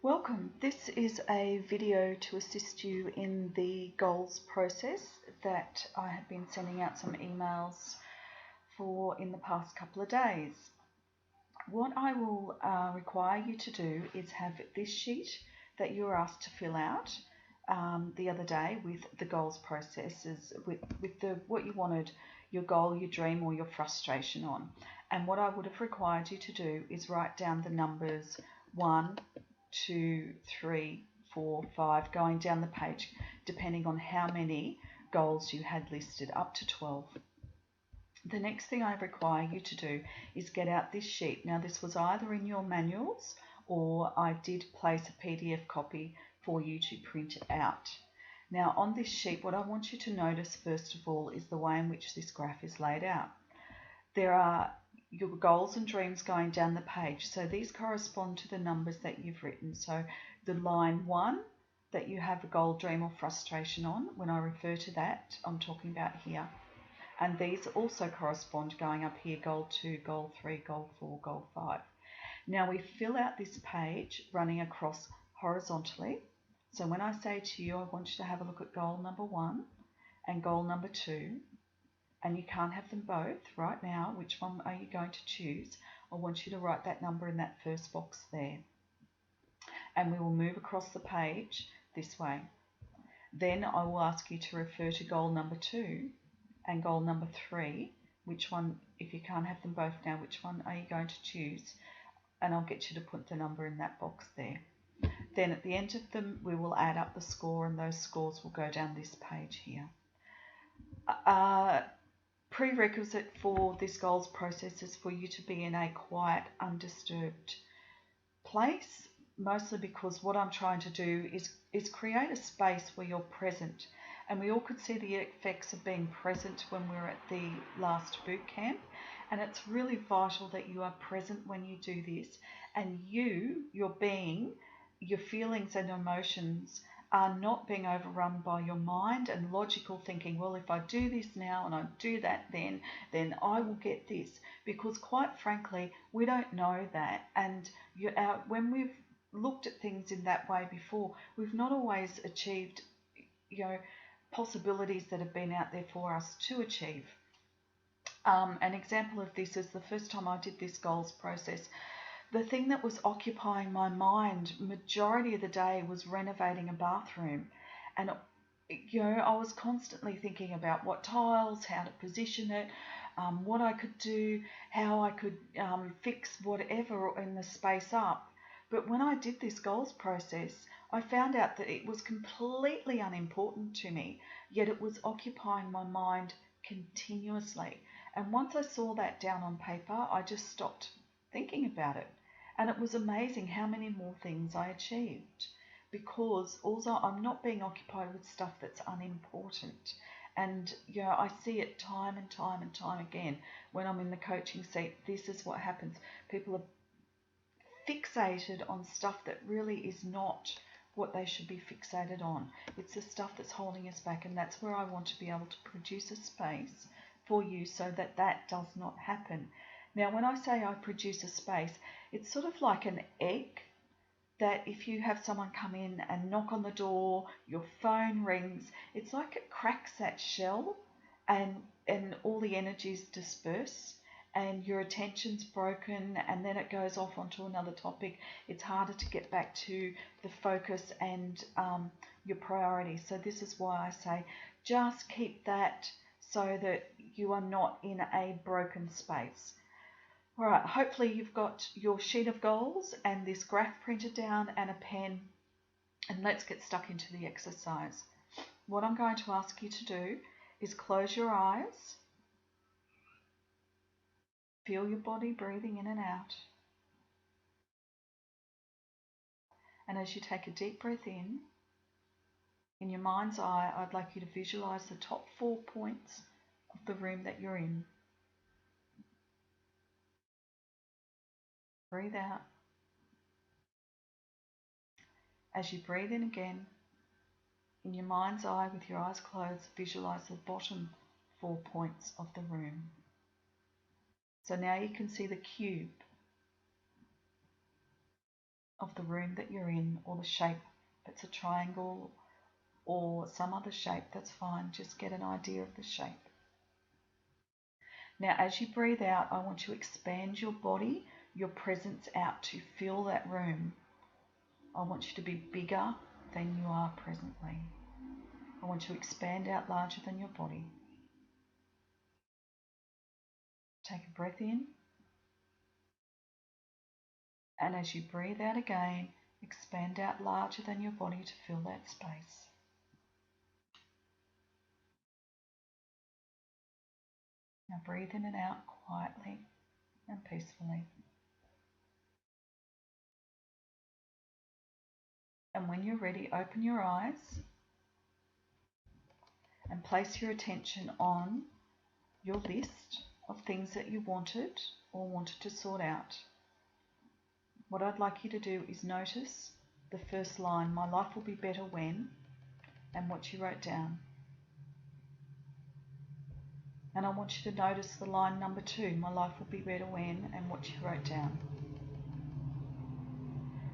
Welcome. This is a video to assist you in the goals process that I have been sending out some emails for in the past couple of days. What I will require you to do is have this sheet that you were asked to fill out the other day with the goals processes, with what you wanted, your goal, your dream, or your frustration on. And what I would have required you to do is write down the numbers 1, 2, 3, 4, 5, going down the page, depending on how many goals you had listed, up to 12. The next thing I require you to do is get out this sheet. Now, this was either in your manuals or I did place a PDF copy for you to print out. Now, on this sheet, what I want you to notice first of all is the way in which this graph is laid out. There are your goals and dreams going down the page. So these correspond to the numbers that you've written. So the line 1 that you have a goal, dream, or frustration on, when I refer to that, I'm talking about here. And these also correspond going up here, goal 2, goal 3, goal 4, goal 5. Now we fill out this page running across horizontally. So when I say to you, I want you to have a look at goal number 1 and goal number 2, and you can't have them both right now, which one are you going to choose? I want you to write that number in that first box there. And we will move across the page this way. Then I will ask you to refer to goal number 2 and goal number 3. Which one, if you can't have them both now, which one are you going to choose? And I'll get you to put the number in that box there. Then at the end of them, we will add up the score, and those scores will go down this page here. Prerequisite for this goals process is for you to be in a quiet, undisturbed place, mostly because what I'm trying to do is create a space where you're present. And we all could see the effects of being present when we were at the last boot camp. And it's really vital that you are present when you do this, and your being, your feelings and emotions are not being overrun by your mind and logical thinking. Well, if I do this now and I do that then I will get this. Because quite frankly, we don't know that. And when we've looked at things in that way before, we've not always achieved, possibilities that have been out there for us to achieve. An example of this is the first time I did this goals process. The thing that was occupying my mind majority of the day was renovating a bathroom. And, I was constantly thinking about what tiles, how to position it, what I could do, how I could fix whatever in the space up. But when I did this goals process, I found out that it was completely unimportant to me, yet it was occupying my mind continuously. And once I saw that down on paper, I just stopped thinking about it. And it was amazing how many more things I achieved, because also I'm not being occupied with stuff that's unimportant. And I see it time and time and time again when I'm in the coaching seat. This is what happens. People are fixated on stuff that really is not what they should be fixated on. It's the stuff that's holding us back, and that's where I want to be able to produce a space for you so that that does not happen. Now, when I say I produce a space, it's sort of like an egg that if you have someone come in and knock on the door, your phone rings, it's like it cracks that shell and all the energies disperse and your attention's broken, and then it goes off onto another topic. It's harder to get back to the focus and your priorities. So this is why I say just keep that so that you are not in a broken space. All right, hopefully you've got your sheet of goals and this graph printed down and a pen, and let's get stuck into the exercise. What I'm going to ask you to do is close your eyes, feel your body breathing in and out, and as you take a deep breath in your mind's eye, I'd like you to visualize the top 4 points of the room that you're in. Breathe out. As you breathe in again, in your mind's eye with your eyes closed, visualize the bottom 4 points of the room. So now you can see the cube of the room that you're in, or the shape. If it's a triangle or some other shape, that's fine. Just get an idea of the shape. Now, as you breathe out, I want you to expand your body, your presence out to fill that room. I want you to be bigger than you are presently. I want you to expand out larger than your body. Take a breath in. And as you breathe out again, expand out larger than your body to fill that space. Now breathe in and out quietly and peacefully. And when you're ready, open your eyes and place your attention on your list of things that you wanted or wanted to sort out. What I'd like you to do is notice the first line, my life will be better when, and what you wrote down. And I want you to notice the line number 2, my life will be better when, and what you wrote down.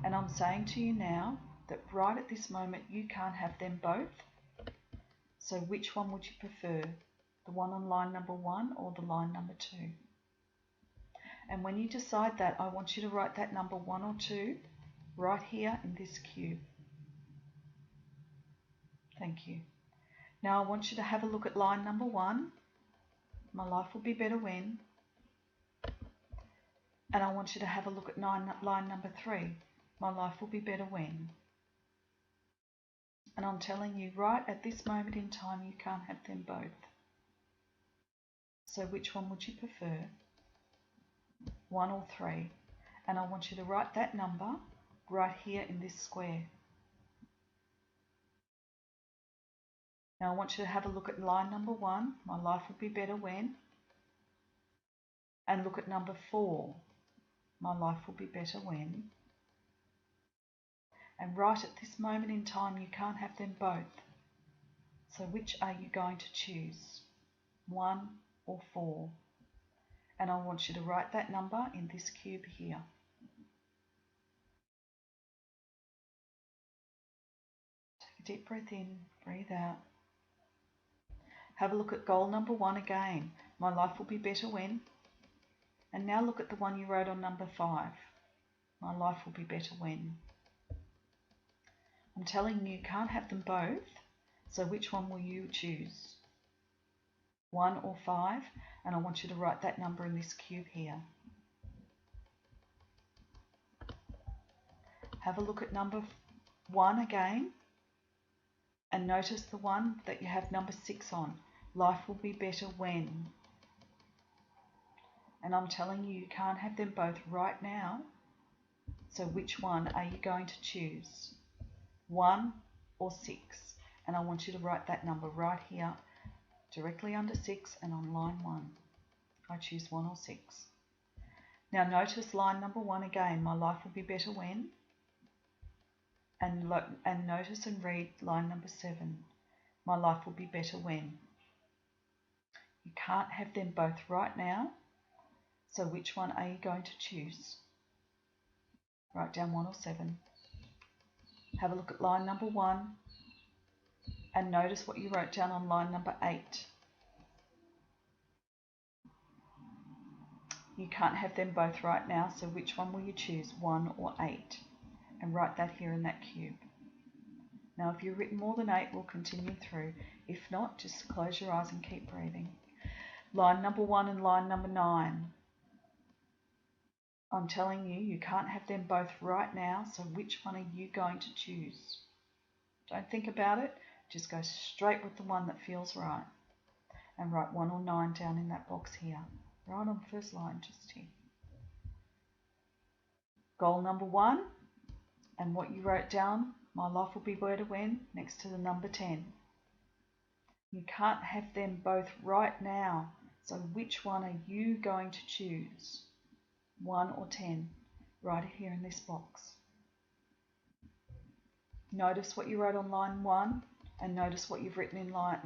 And I'm saying to you now that right at this moment you can't have them both. So which one would you prefer? The one on line number 1 or the line number 2? And when you decide that, I want you to write that number 1 or 2 right here in this cube. Thank you. Now I want you to have a look at line number 1. My life will be better when. And I want you to have a look at line number 3. My life will be better when. And I'm telling you, right at this moment in time, you can't have them both. So which one would you prefer? 1 or 3? And I want you to write that number right here in this square. Now I want you to have a look at line number 1, my life will be better when. And look at number 4, my life will be better when. And right at this moment in time, you can't have them both. So which are you going to choose? 1 or 4? And I want you to write that number in this cube here. Take a deep breath in, breathe out. Have a look at goal number 1 again. My life will be better when. And now look at the one you wrote on number 5. My life will be better when. I'm telling you, you can't have them both. So which one will you choose? 1 or 5? And I want you to write that number in this cube here. Have a look at number 1 again. And notice the one that you have number 6 on. Life will be better when. And I'm telling you, you can't have them both right now. So which one are you going to choose? 1 or 6? And I want you to write that number right here, directly under 6 and on line 1. I choose 1 or 6. Now notice line number 1 again. My life will be better when. And notice and read line number 7. My life will be better when. You can't have them both right now. So which one are you going to choose? Write down 1 or 7. Have a look at line number 1 and notice what you wrote down on line number 8. You can't have them both right now, so which one will you choose, 1 or 8? And write that here in that cube. Now if you've written more than 8, we'll continue through. If not, just close your eyes and keep breathing. Line number 1 and line number 9. I'm telling you, you can't have them both right now, so which one are you going to choose? Don't think about it, just go straight with the one that feels right. And write 1 or 9 down in that box here, right on the first line, just here. Goal number 1, and what you wrote down, my life will be better when, next to the number 10. You can't have them both right now, so which one are you going to choose? 1 or 10, right here in this box. Notice what you wrote on line 1 and notice what you've written in line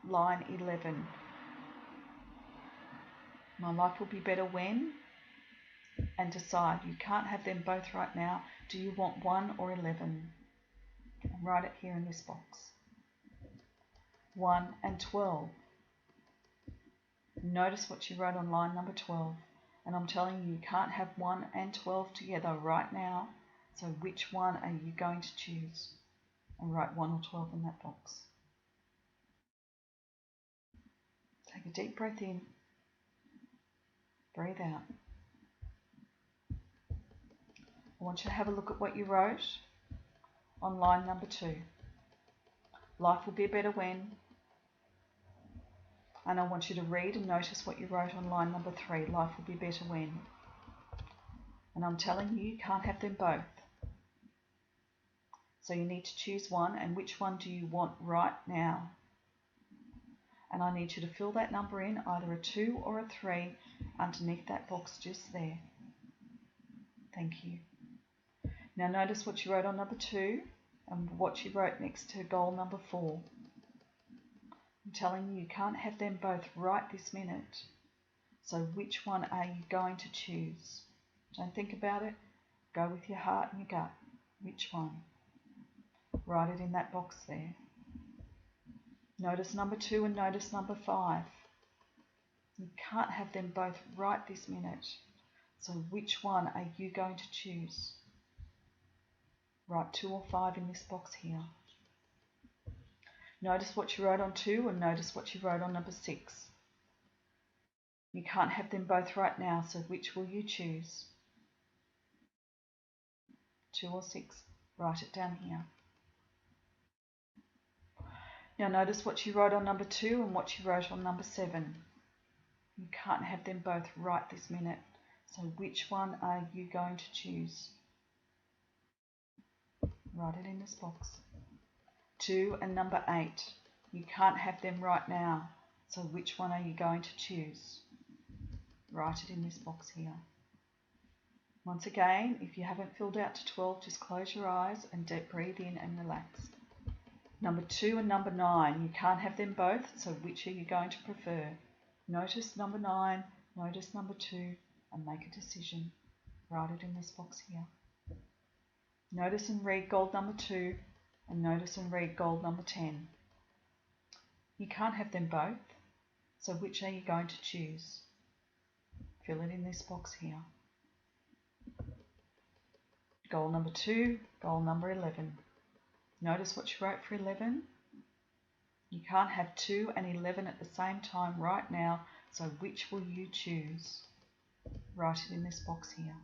11. My life will be better when, and decide. You can't have them both right now, Do you want 1 or 11? And write it here in this box. 1 and 12. Notice what you wrote on line number 12. And I'm telling you, you can't have 1 and 12 together right now. So which one are you going to choose? And write 1 or 12 in that box. Take a deep breath in. Breathe out. I want you to have a look at what you wrote on line number 2. Life will be better when. And I want you to read and notice what you wrote on line number 3. Life will be better when. And I'm telling you, you can't have them both. So you need to choose one, and which one do you want right now? And I need you to fill that number in, either a 2 or a 3, underneath that box just there. Thank you. Now notice what you wrote on number 2 and what you wrote next to goal number 4. I'm telling you, you can't have them both right this minute. So which one are you going to choose? Don't think about it. Go with your heart and your gut. Which one? Write it in that box there. Notice number 2 and notice number 5. You can't have them both right this minute. So which one are you going to choose? Write 2 or 5 in this box here. Notice what you wrote on 2 and notice what you wrote on number 6. You can't have them both right now, so which will you choose? 2 or 6. Write it down here. Now notice what you wrote on number 2 and what you wrote on number 7. You can't have them both right this minute, so which one are you going to choose? Write it in this box. 2 and number 8. You can't have them right now, so which one are you going to choose? Write it in this box here. Once again, if you haven't filled out to 12, just close your eyes and deep breathe in and relax. Number 2 and number 9. You can't have them both, so which are you going to prefer? Notice number 9, notice number 2, and make a decision. Write it in this box here. Notice and read goal number 2, and notice and read goal number 10. You can't have them both, so which are you going to choose? Fill it in this box here. Goal number 2, goal number 11. Notice what you wrote for 11. You can't have 2 and 11 at the same time right now, so which will you choose? Write it in this box here.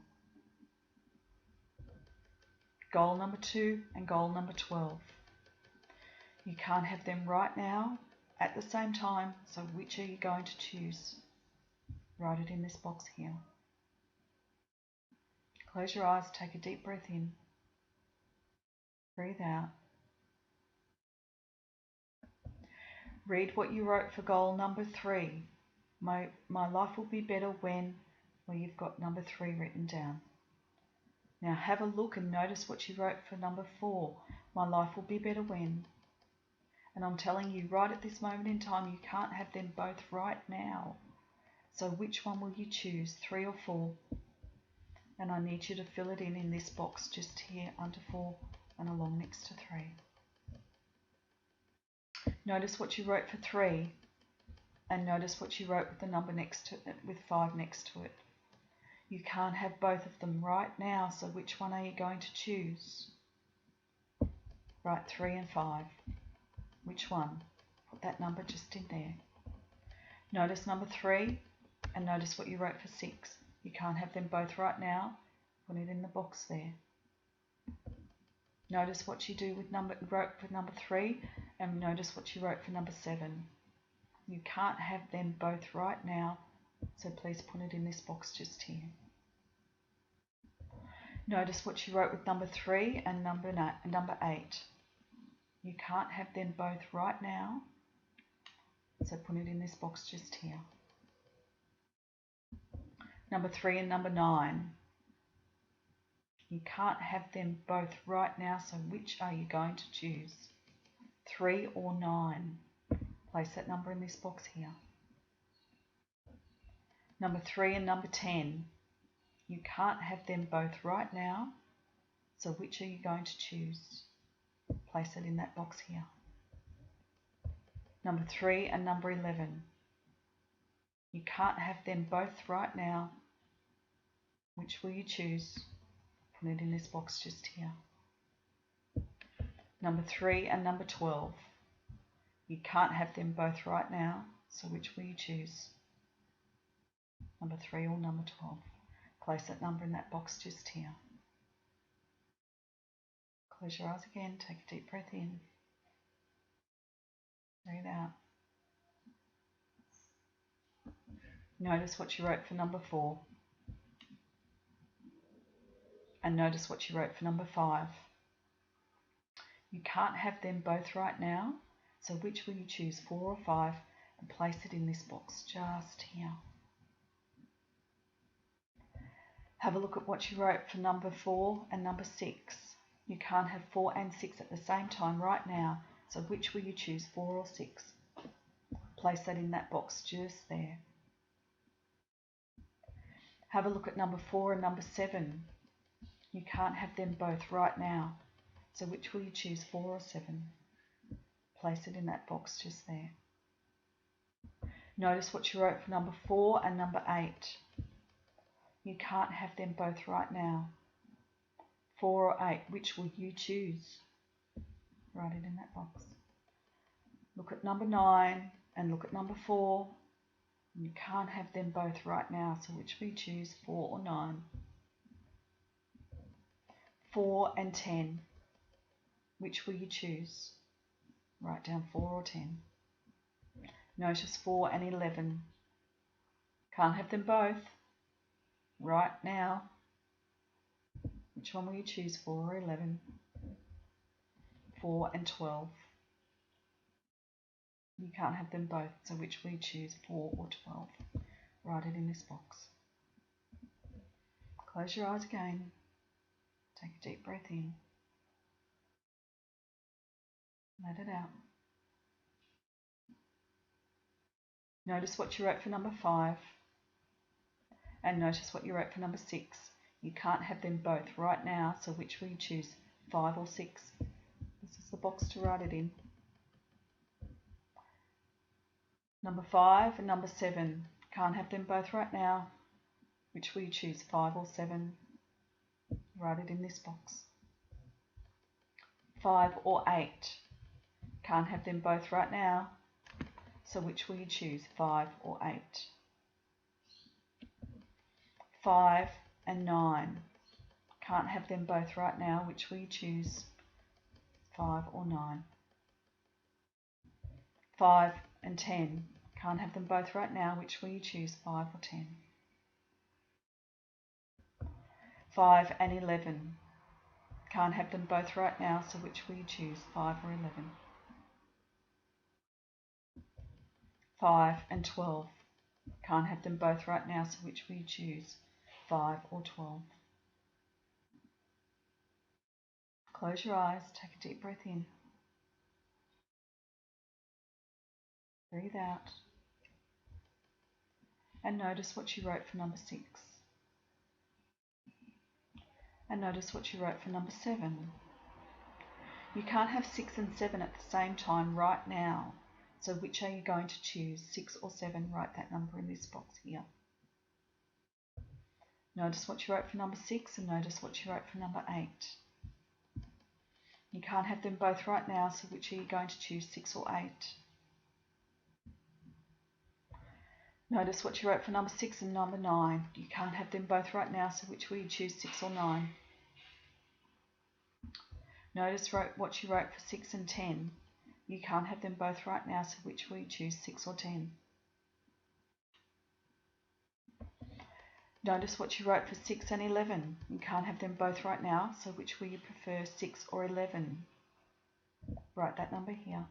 Goal number 2 and goal number 12. You can't have them right now at the same time, so which are you going to choose? Write it in this box here. Close your eyes, take a deep breath in. Breathe out. Read what you wrote for goal number 3. My life will be better when, well, you've got number 3 written down. Now have a look and notice what you wrote for number 4. My life will be better when. And I'm telling you, right at this moment in time, you can't have them both right now. So which one will you choose, 3 or 4? And I need you to fill it in this box just here under 4 and along next to 3. Notice what you wrote for 3 and notice what you wrote with the number next to it, with 5 next to it. You can't have both of them right now, so which one are you going to choose? Write 3 and 5. Which one? Put that number just in there. Notice number 3 and notice what you wrote for 6. You can't have them both right now. Put it in the box there. Notice what you do with wrote for number 3 and notice what you wrote for number 7. You can't have them both right now, so please put it in this box just here. Notice what you wrote with number 3 and number 8. You can't have them both right now, so put it in this box just here. Number 3 and number 9. You can't have them both right now, so which are you going to choose? 3 or 9. Place that number in this box here. Number 3 and number 10. You can't have them both right now, So which are you going to choose? Place it in that box here. Number 3 and number 11. You can't have them both right now. Which will you choose? Put it in this box just here. Number 3 and number 12. You can't have them both right now, so which will you choose? Number 3 or number 12. Place that number in that box just here. Close your eyes again, take a deep breath in. Breathe out. Notice what you wrote for number 4. And notice what you wrote for number 5. You can't have them both right now, so which will you choose, 4 or 5, and place it in this box just here. Have a look at what you wrote for number 4 and number 6. You can't have 4 and 6 at the same time right now, so which will you choose, 4 or 6? Place that in that box just there. Have a look at number 4 and number 7. You can't have them both right now, so which will you choose, 4 or 7? Place it in that box just there. Notice what you wrote for number 4 and number 8. You can't have them both right now. 4 or 8, which will you choose? Write it in that box. Look at number 9 and look at number 4. You can't have them both right now, so which will you choose, 4 or 9? 4 and 10. Which will you choose? Write down 4 or 10. Notice 4 and 11. Can't have them both right now. Which one will you choose, 4 or 11? 4 and 12. You can't have them both, so which will you choose, 4 or 12? Write it in this box. Close your eyes again. Take a deep breath in. Let it out. Notice what you wrote for number 5. And notice what you wrote for number 6. You can't have them both right now, so which will you choose, 5 or 6? This is the box to write it in. Number 5 and number 7. Can't have them both right now. Which will you choose, 5 or 7? Write it in this box. 5 or 8. Can't have them both right now. So which will you choose, 5 or 8? 5 and 9. Can't have them both right now. Which will you choose, 5 or 9? 5 and 10. Can't have them both right now. Which will you choose, 5 or 10? 5 and 11. Can't have them both right now, so which will you choose, 5 or 11? 5 and 12. Can't have them both right now, so which will you choose, 5 or 12? Close your eyes, take a deep breath in. Breathe out. And notice what you wrote for number 6. And notice what you wrote for number 7. You can't have 6 and 7 at the same time right now. So which are you going to choose, 6 or 7? Write that number in this box here. Notice what you wrote for number 6 and notice what you wrote for number 8. You can't have them both right now, so which are you going to choose, 6 or 8? Notice what you wrote for number 6 and number 9. You can't have them both right now, so which will you choose, 6 or 9? Notice what you wrote for 6 and 10. You can't have them both right now, so which will you choose, 6 or 10? Notice what you wrote for 6 and 11. You can't have them both right now, so which will you prefer, 6 or 11? Write that number here.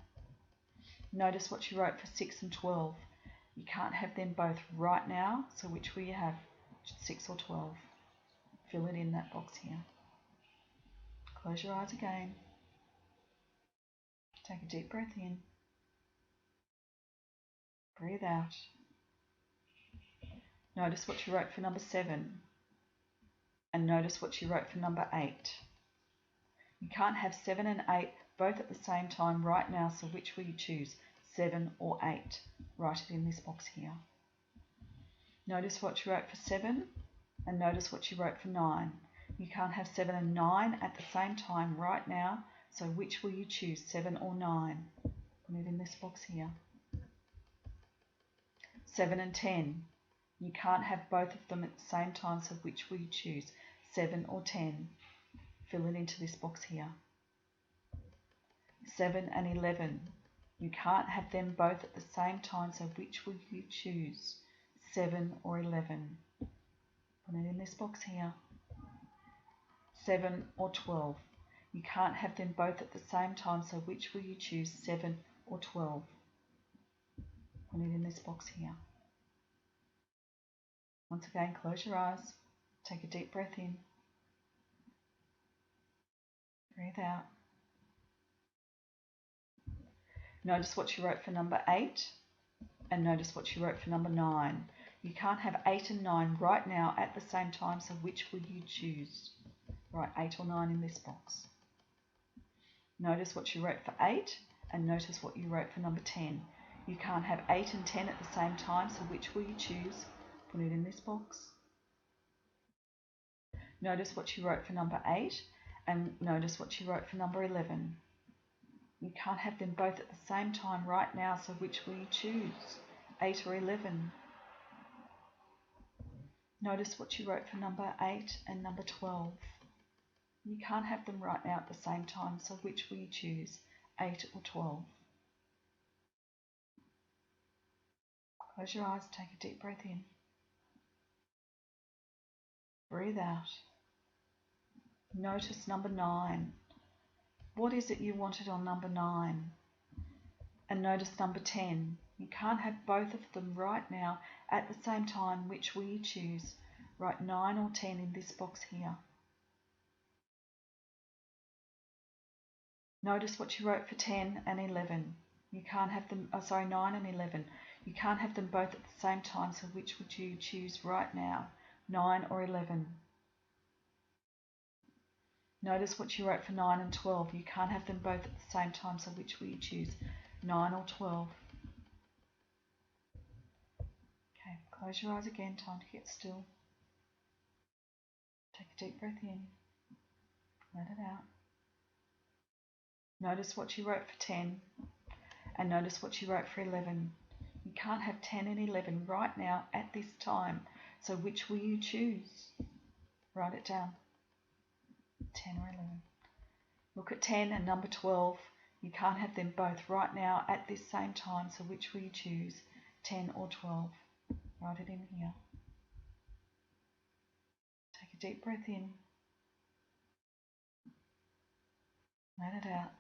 Notice what you wrote for 6 and 12. You can't have them both right now, so which will you have, 6 or 12? Fill it in that box here. Close your eyes again. Take a deep breath in. Breathe out. Notice what you wrote for number 7. And notice what you wrote for number 8. You can't have 7 and 8 both at the same time right now, so which will you choose, 7 or 8? Write it in this box here. Notice what you wrote for 7 and notice what you wrote for 9. You can't have 7 and 9 at the same time right now, so which will you choose, 7 or 9? Put it in this box here. 7 and 10. You can't have both of them at the same time, so which will you choose, 7 or 10? Fill it into this box here. 7 and 11. You can't have them both at the same time, so which will you choose, 7 or 11? Put it in this box here. 7 or 12. You can't have them both at the same time, so which will you choose, 7 or 12? Put it in this box here. Once again, close your eyes. Take a deep breath in. Breathe out. Notice what you wrote for number 8 and notice what you wrote for number 9. You can't have 8 and 9 right now at the same time, so which will you choose? Write 8 or 9 in this box. Notice what you wrote for 8 and notice what you wrote for number 10. You can't have 8 and 10 at the same time, so which will you choose? Put it in this box. Notice what you wrote for number 8 and notice what you wrote for number 11. You can't have them both at the same time right now, so which will you choose, 8 or 11? Notice what you wrote for number 8 and number 12. You can't have them right now at the same time, so which will you choose, 8 or 12? Close your eyes, take a deep breath in. Breathe out. Notice number 9. What is it you wanted on number 9? And notice number 10. You can't have both of them right now at the same time. Which will you choose? Write 9 or 10 in this box here. Notice what you wrote for 10 and 11. You can't have them, 9 and 11. You can't have them both at the same time, so which would you choose right now, 9 or 11? Notice what you wrote for 9 and 12. You can't have them both at the same time, so which will you choose, 9 or 12? Okay, close your eyes again, time to get still. Take a deep breath in, let it out. Notice what you wrote for 10 and notice what you wrote for 11. You can't have 10 and 11 right now at this time, so which will you choose? Write it down, 10 or 11. Look at 10 and number 12. You can't have them both right now at this same time, so which will you choose, 10 or 12? Write it in here. Take a deep breath in. Let it out.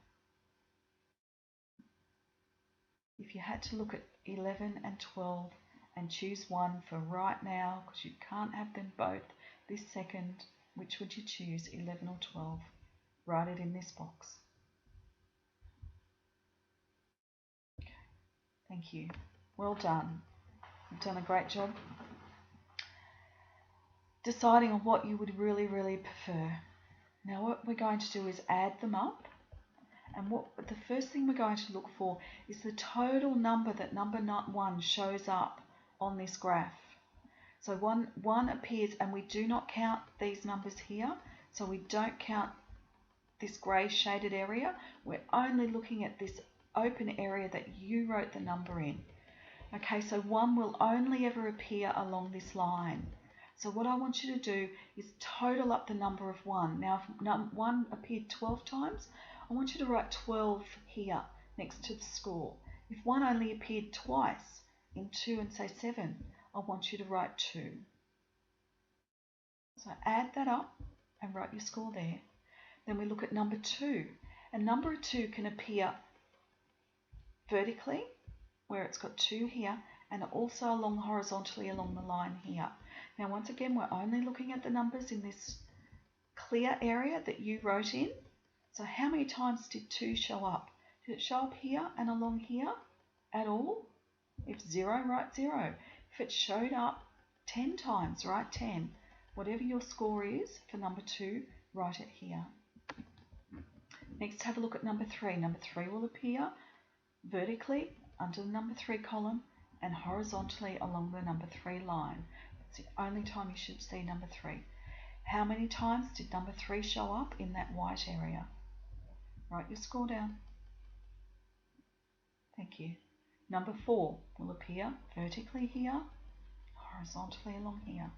If you had to look at 11 and 12 and choose one for right now, because you can't have them both this second, which would you choose, 11 or 12? Write it in this box. Okay. Thank you. Well done. You've done a great job deciding on what you would really prefer. Now what we're going to do is add them up, and the first thing we're going to look for is the total number that number 1 shows up on this graph. So one appears, and we do not count these numbers here, so we don't count this grey shaded area. We're only looking at this open area that you wrote the number in. Okay, so 1 will only ever appear along this line. So what I want you to do is total up the number of 1. Now if 1 appeared 12 times, I want you to write 12 here next to the score. If 1 only appeared twice, in 2 and say 7, I want you to write 2. So add that up and write your score there. Then we look at number 2. And number 2 can appear vertically, where it's got 2 here, and also horizontally along the line here. Now once again, we're only looking at the numbers in this clear area that you wrote in. So how many times did 2 show up? Did it show up here and along here at all? If 0, write 0. If it showed up 10 times, write 10. Whatever your score is for number 2, write it here. Next, have a look at number 3. Number 3 will appear vertically under the number 3 column and horizontally along the number 3 line. It's the only time you should see number 3. How many times did number 3 show up in that white area? Write your score down. Thank you. Number 4 will appear vertically here, horizontally along here.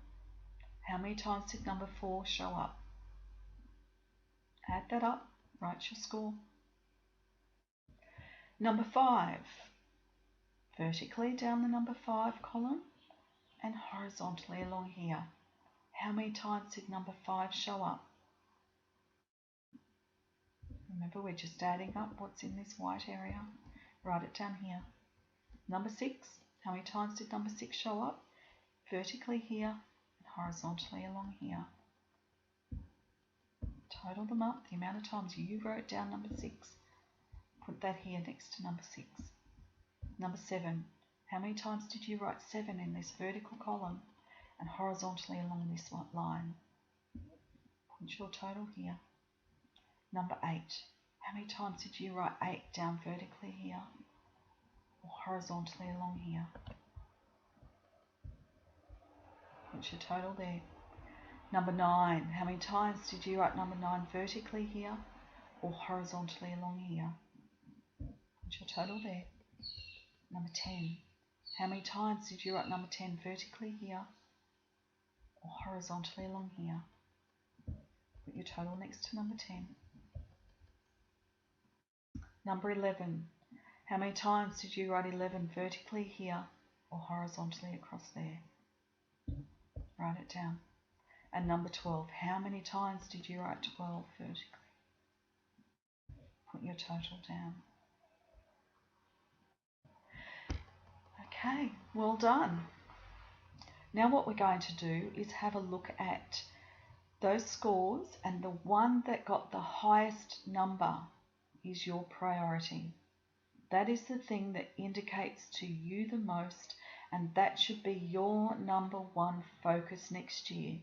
How many times did number 4 show up? Add that up, write your score. Number 5, vertically down the number 5 column and horizontally along here. How many times did number 5 show up? Remember, we're just adding up what's in this white area. Write it down here. Number 6, how many times did number 6 show up? Vertically here and horizontally along here. Total them up, the amount of times you wrote down number 6. Put that here next to number 6. Number 7, how many times did you write 7 in this vertical column and horizontally along this line? Put your total here. Number 8, how many times did you write 8 down vertically here or horizontally along here? Put your total there. Number 9, how many times did you write number 9 vertically here or horizontally along here? Put your total there. Number 10, how many times did you write number 10 vertically here or horizontally along here? Put your total next to number 10. Number 11, how many times did you write 11 vertically here or horizontally across there? Write it down. And number 12, how many times did you write 12 vertically? Put your total down. Okay, well done. Now what we're going to do is have a look at those scores, and the one that got the highest number is your priority. That is the thing that indicates to you the most, and that should be your number 1 focus next year.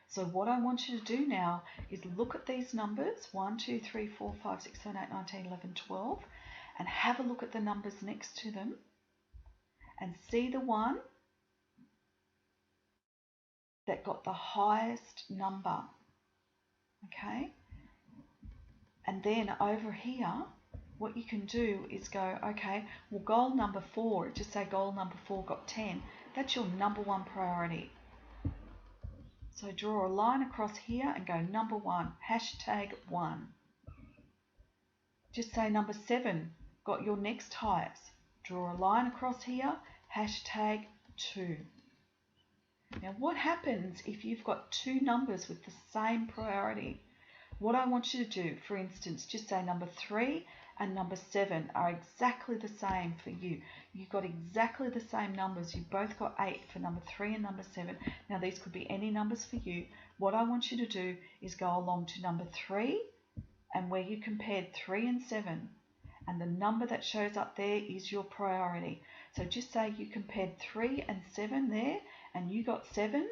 So what I want you to do now is look at these numbers, 1, 2, 3, 4, 5, 6, 7, 8, 9, 10, 11, 12, and have a look at the numbers next to them and see the one that got the highest number. Okay? And then over here, what you can do is go, okay, well, goal number 4, just say goal number 4 got 10. That's your number 1 priority. So draw a line across here and go number 1, hashtag 1. Just say number 7 got your next highest. Draw a line across here, hashtag 2. Now what happens if you've got 2 numbers with the same priority? What I want you to do, for instance, just say number 3 and number 7 are exactly the same for you. You've got exactly the same numbers. You both got 8 for number 3 and number 7. Now these could be any numbers for you. What I want you to do is go along to number 3 and where you compared 3 and 7. And the number that shows up there is your priority. So just say you compared 3 and 7 there and you got 7,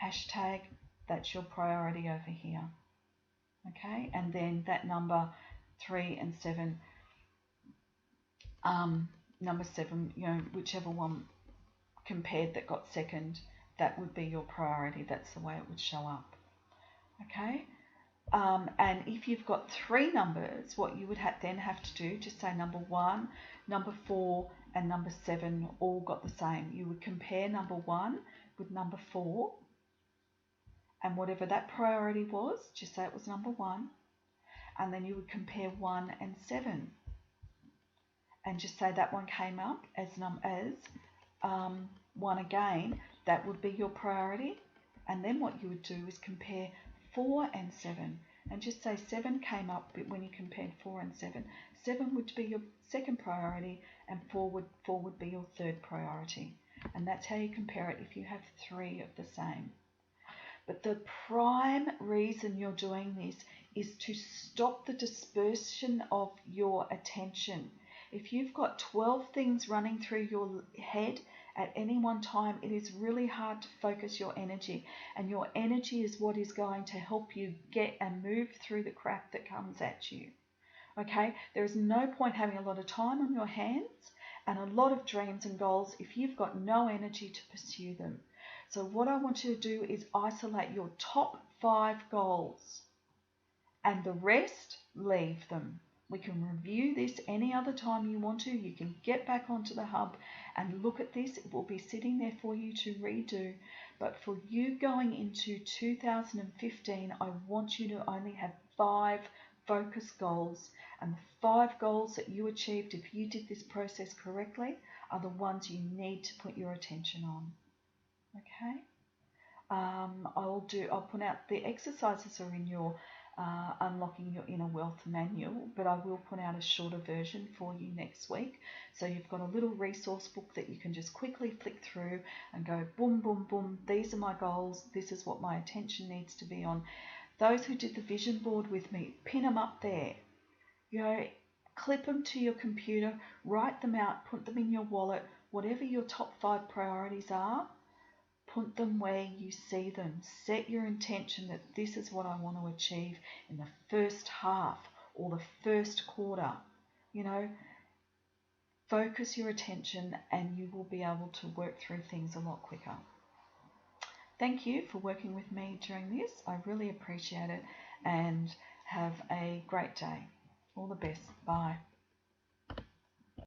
hashtag that's your priority over here. Okay, and then that number 3 and 7, number 7, you know, whichever one compared that got second, that would be your priority. That's the way it would show up. Okay, and if you've got 3 numbers, what you would then have to do, just say number 1, number 4, and number 7 all got the same. You would compare number 1 with number 4, and whatever that priority was, just say it was number 1, and then you would compare 1 and 7, and just say that one came up as 1 again. That would be your priority, and then what you would do is compare 4 and 7, and just say 7 came up when you compared 4 and 7. 7 would be your second priority, and 4 would be your third priority, and that's how you compare it if you have 3 of the same. But the prime reason you're doing this is to stop the dispersion of your attention. If you've got 12 things running through your head at any one time. It is really hard to focus your energy, and your energy is what is going to help you get and move through the crap that comes at you. Okay, there is no point having a lot of time on your hands and a lot of dreams and goals if you've got no energy to pursue them. So what I want you to do is isolate your top 5 goals, and the rest, leave them. We can review this any other time you want to. You can get back onto the hub and look at this. It will be sitting there for you to redo. But for you going into 2015, I want you to only have 5 focus goals. And the 5 goals that you achieved, if you did this process correctly, are the ones you need to put your attention on. Okay? I'll put out the exercises are in your Unlocking Your Inner Wealth manual, but I will put out a shorter version for you next week. So you've got a little resource book that you can just quickly flick through and go boom, boom, boom. These are my goals. This is what my attention needs to be on. Those who did the vision board with me, pin them up there. You know, clip them to your computer, write them out, put them in your wallet. Whatever your top 5 priorities are, put them where you see them. Set your intention that this is what I want to achieve in the first half or the first quarter. You know, focus your attention and you will be able to work through things a lot quicker. Thank you for working with me during this. I really appreciate it, and have a great day. All the best. Bye.